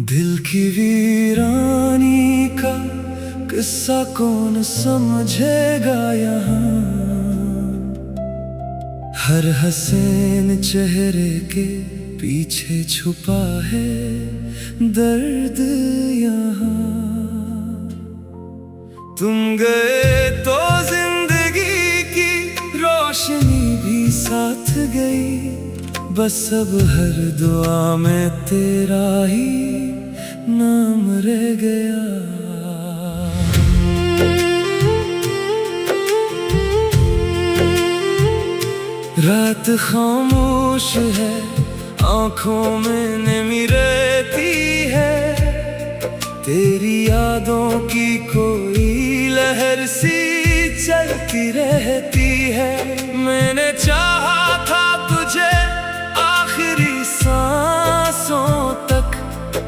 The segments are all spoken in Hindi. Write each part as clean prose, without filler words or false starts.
दिल की वीरानी का किस्सा कौन समझेगा यहाँ। हर हसीन चेहरे के पीछे छुपा है दर्द यहाँ। तुम गए तो जिंदगी की रोशनी भी साथ गई, बस अब हर दुआ में तेरा ही नाम रह गया। रात खामोश है, आंखों में नमी रहती है, तेरी यादों की कोई लहर सी चलती रहती है। मैंने चाहा था तुझे आखिरी सांसों तक,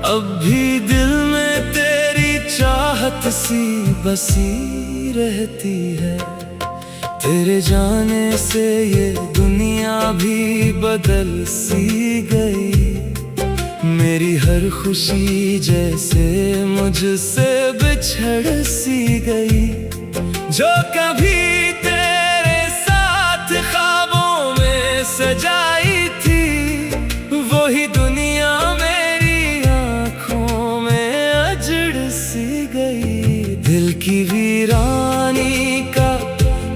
अब भी दिल में तेरी चाहत सी बसी रहती है। तेरे जाने से ये दुनिया भी बदल सी गई, मेरी हर खुशी जैसे मुझसे बिछड़ सी गई। जो कभी तेरे साथ ख्वाबों में सजाई थी, वही दुनिया मेरी आंखों में अजड़ सी गई। दिल की वीरानी का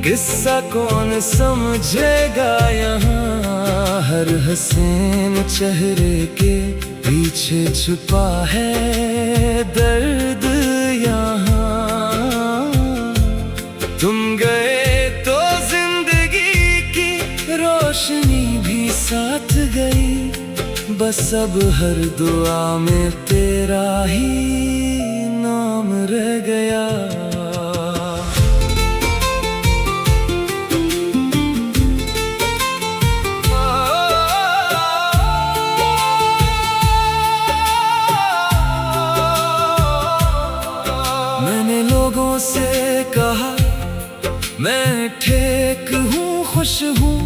किस्सा कौन समझेगा यहाँ। हर हसीन चेहरे के पीछे छुपा है दर्द यहाँ। तुम गए तो जिंदगी की रोशनी भी साथ गई, बस अब हर दुआ में तेरा ही नाम रह गया। मैंने लोगों से कहा मैं ठीक हूँ, खुश हूँ,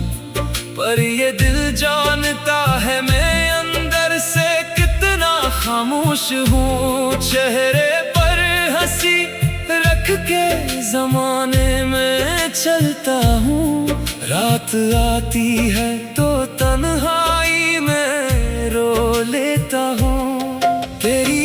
पर ये दिल जानता है मैं अंदर से कितना खामोश हूँ। चेहरे पर हंसी रख के ज़माने में चलता हूँ, रात आती है तो तन्हाई में रो लेता हूँ। तेरी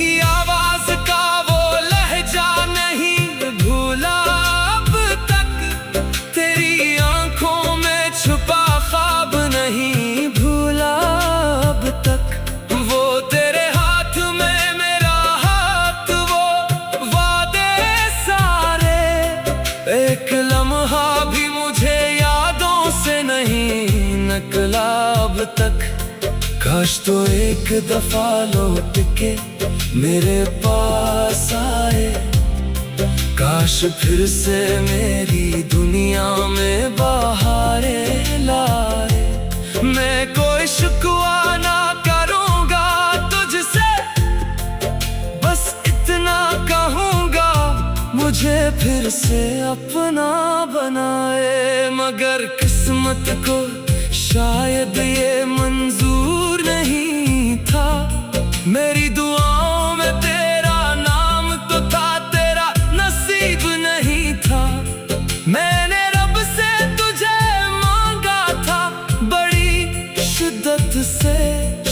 एक लम्हा भी मुझे यादों से नहीं निकला अब तक। काश तो एक दफा लौट के मेरे पास आए, काश फिर से मेरी दुनिया में बहारें लाए। मैं कोई शिकवा ना करूँगा तुझसे, बस इतना कहूँगा मुझे फिर से अपना बनाए। मगर किस्मत को शायद ये मंजूर नहीं था, मेरी दुआओं में तेरा नाम तो था, तेरा नसीब नहीं था। मैंने रब से तुझे मांगा था बड़ी शिद्दत से,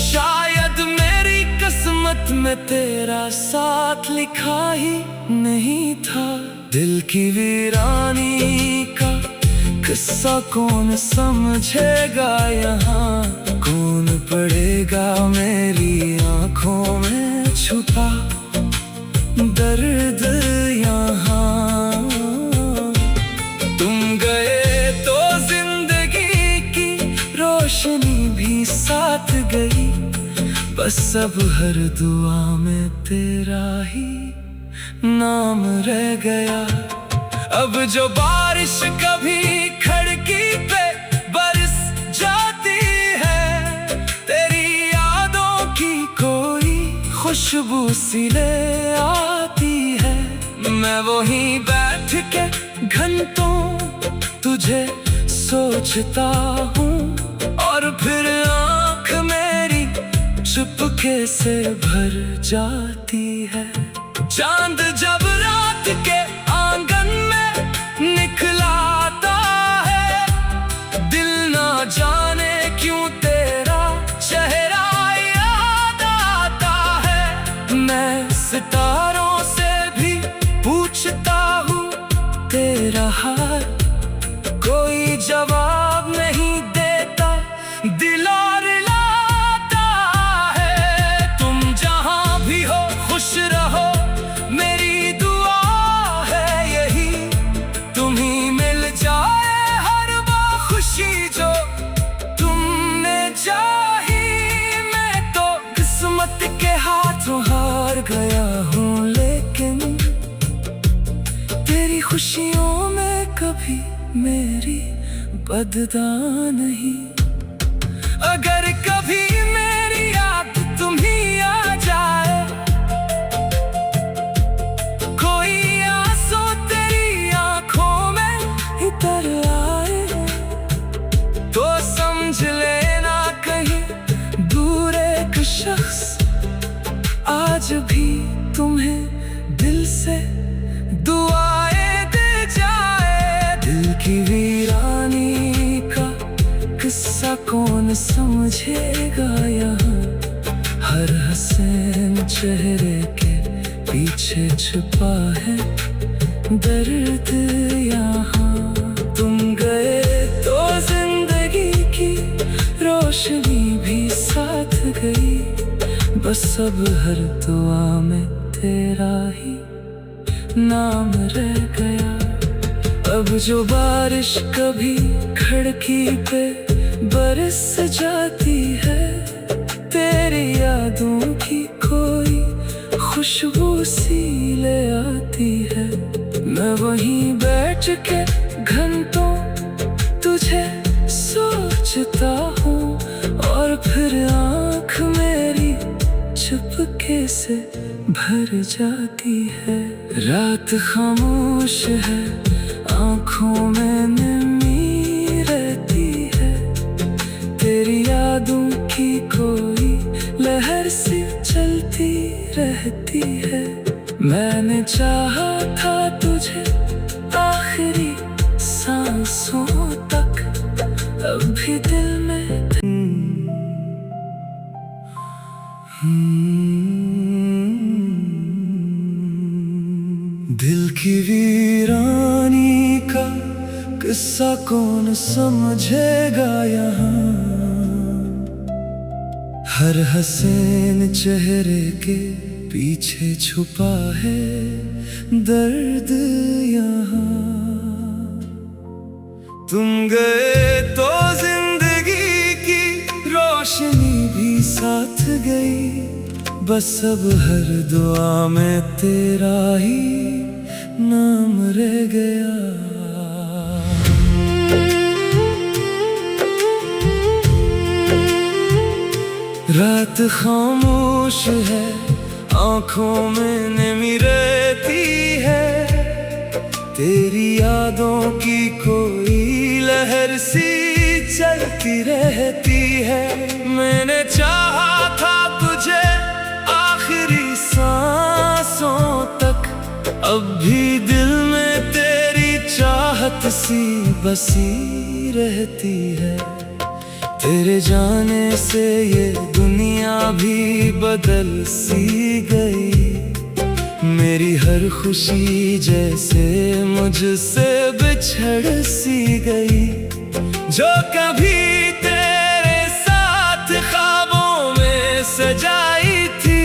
शायद मेरी किस्मत में तेरा साथ लिखा ही नहीं था। दिल की वीरानी का किस्सा कौन समझेगा यहाँ, कौन पढ़ेगा मेरी आंखों में छुपा दर्द यहाँ। तुम गए तो जिंदगी की रोशनी भी साथ गई, बस अब हर दुआ में तेरा ही नाम रह गया। अब जो बारिश कभी खिड़की पे बरस जाती है, तेरी यादों की कोई खुशबू सी ले आती है। मैं वहीं बैठ के घंटों तुझे सोचता हूँ, और और फिर आँख मेरी चुपके से भर जाती है। चांद जब रात के आंगन में निकलाता है, दिल ना जाने क्यों तेरा चेहरा याद आता है। मैं सितारों से भी पूछता हूँ तेरा हाल, कोई जवाब नहीं देता, दिल और लाता है। तुम जहाँ भी हो खुश रहो, मेरी दुआ है यही, तुम्हीं मिल जाए हर वो खुशी जो तुमने चाही। मैं तो किस्मत के हाथों हार गया हूँ, लेकिन तेरी खुशियों में कभी मेरी बददा नहीं। अगर कभी मेरी याद तुम्हीं आ जाए, कोई आंसू तेरी आंखों में इतर आए, तो समझ लेना कहीं दूर एक शख्स आज भी तुम्हें दिल से दुआएं दे जाए। दिल की वीरानी का किस्सा कौन समझेगा यहाँ, हर हसीन चेहरे के पीछे छुपा है दर्द यहाँ। तुम गए तो जिंदगी की रोशनी भी साथ गई, बस अब हर दुआ में तेरा ही नाम रह गया। अब जो बारिश कभी खिड़की पे बरस जाती है, तेरी यादों की कोई खुशबू सी ले आती है। मैं वहीं बैठ के घंटों तुझे सोचता हूँ, और फिर आँख मेरी चुपके से भर जाती है। रात खामोश है, आँखों में नमी रहती है, तेरी यादों की कोई लहर सी चलती रहती है। मैंने चाहा था तुझे आखिरी सांसों तक, अब भी दिल में दिल की वीरानी का किस्सा कौन समझेगा यहाँ, हर हसीन चेहरे के पीछे छुपा है दर्द यहाँ। तुम गए तो जिंदगी की रोशनी भी साथ गई, बस अब हर दुआ में तेरा ही नाम रह गया। रात खामोश है, आँखों में नमी रहती है, तेरी यादों की कोई लहर सी चलती रहती है। मैंने चाहा था तुझे आखिरी सांसों तक, अब भी दिल में तेरी चाहत सी बसी रहती है। तेरे जाने से ये दुनिया भी बदल सी गई, मेरी हर खुशी जैसे मुझसे बिछड़ सी गई। जो कभी तेरे साथ ख्वाबों में सजाई थी,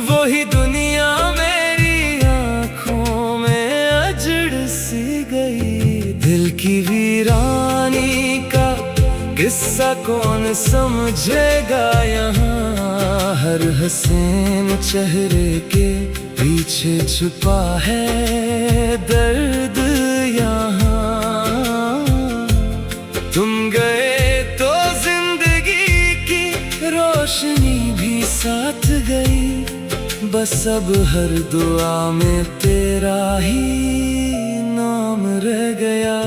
वही दुनिया मेरी आँखों में अजड़ सी गई। दिल की वीरानी का किस्सा कौन समझेगा यहाँ, हर हसीन चेहरे के पीछे छुपा है दर्द यहाँ। तुम गए तो जिंदगी की रोशनी भी साथ गई, बस अब हर दुआ में तेरा ही नाम रह गया।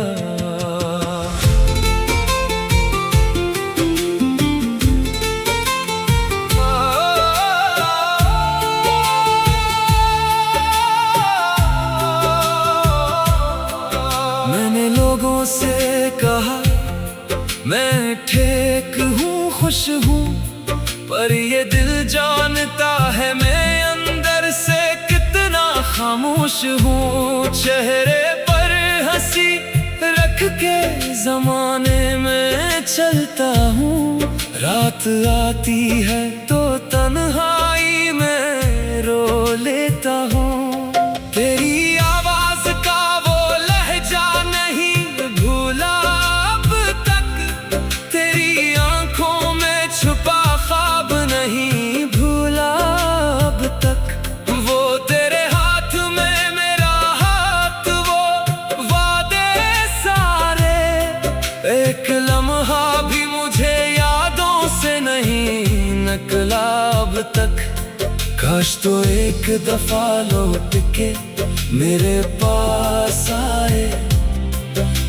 से कहा मैं ठीक हूँ, खुश हूँ, पर ये दिल जानता है मैं अंदर से कितना खामोश हूँ। चेहरे पर हंसी रख के जमाने में चलता हूँ, रात आती है तो तन्हाई में रो लेता हूँ। तेरी आवाज का वो लहजा नहीं भूला अब तक, तेरी आंखों में छुपा ख्वाब नहीं भूला अब तक। वो तेरे हाथ में मेरा हाथ, वो वादे सारे, एक लम्हा भी मुझे यादों से नहीं निकला अब तक। काश तो एक दफा लौट के मेरे पास आए,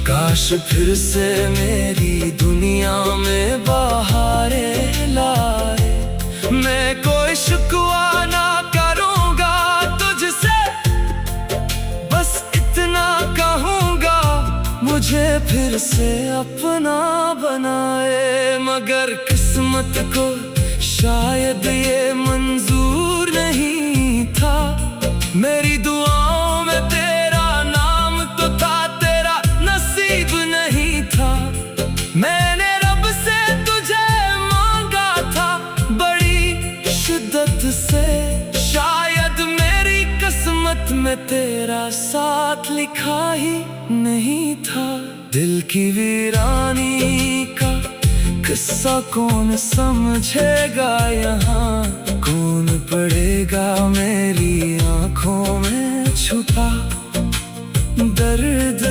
काश फिर से मेरी दुनिया में बहारें लाए। मैं कोई शिकवा ना करूँगा तुझसे, बस इतना कहूँगा मुझे फिर से अपना बनाए। मगर किस्मत को शायद ये मंजूर नहीं था, मेरी दुआओं में तेरा नाम तो था, तेरा नसीब नहीं था। मैंने रब से तुझे मांगा था बड़ी शिद्दत से, शायद मेरी किस्मत में तेरा साथ लिखा ही नहीं था। दिल की वीरानी का किस्सा कौन समझेगा यहाँ, कौन पढ़ेगा मेरी आंखों में छुपा दर्द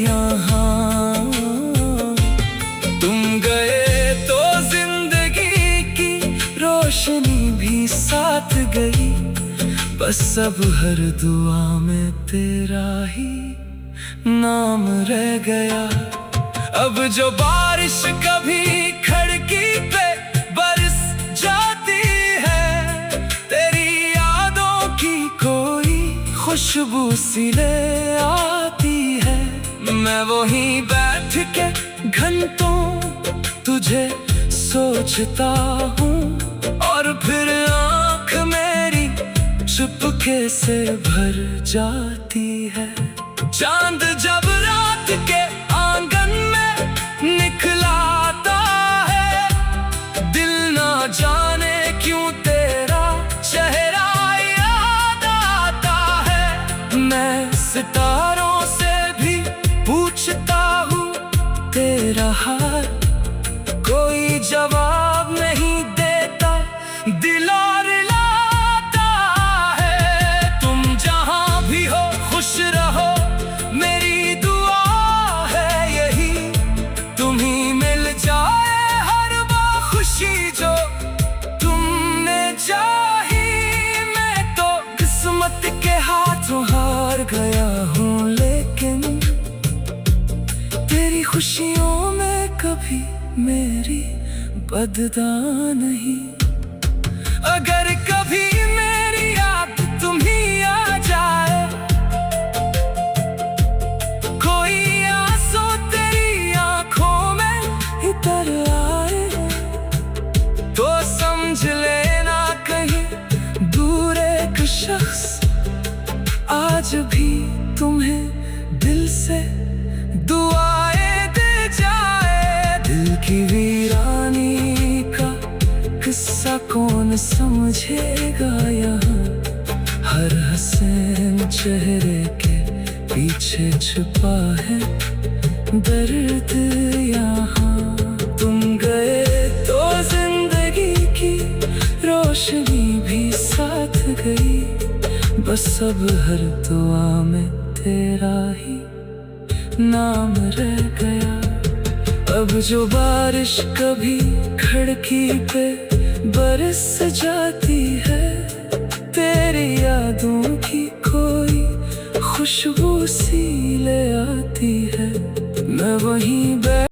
यहाँ। तुम गए तो जिंदगी की रोशनी भी साथ गई, बस अब हर दुआ में तेरा ही नाम रह गया। अब जो बारिश कभी खिड़की पे बरस जाती है, तेरी यादों की कोई खुशबू सी ले आती है। मैं वहीं बैठ के घंटों तुझे सोचता हूँ, और फिर आँख मेरी चुपके से भर जाती है। चांद जब रात के आंगन में निकलाता है, दिल ना जाने क्यों तेरा चेहरा याद आता है। मैं सितारों से भी पूछता हूँ तेरा हाल, कोई जवाब नहीं देता, दिल और लाता है। तुम जहाँ भी हो खुश रहो, मेरी दुआ है यही, तुम्हीं मिल जाए हर वो खुशी जो तुमने चाही। मैं तो किस्मत के हाथों हार गया हूँ, लेकिन तेरी खुशियों में कभी मेरी बददा नहीं। अगर कभी मेरी याद तुम्हीं आ जाए, कोई आंसू तेरी आंखों में इतर आए, तो समझ लेना कहीं दूर एक शख्स आज भी तुम्हें दिल से दुआएं दे जाए। दिल की वीरानी का किस्सा कौन समझेगा यहाँ, हर हसीन चेहरे के पीछे छुपा है दर्द यहाँ। तुम गए तो जिंदगी की रोशनी भी साथ गई, बस अब हर दुआ में तेरा ही नाम रह गया। अब जो बारिश कभी खिड़की पे बरस जाती है, तेरी यादों की कोई खुशबू सी ले आती है। मैं वहीं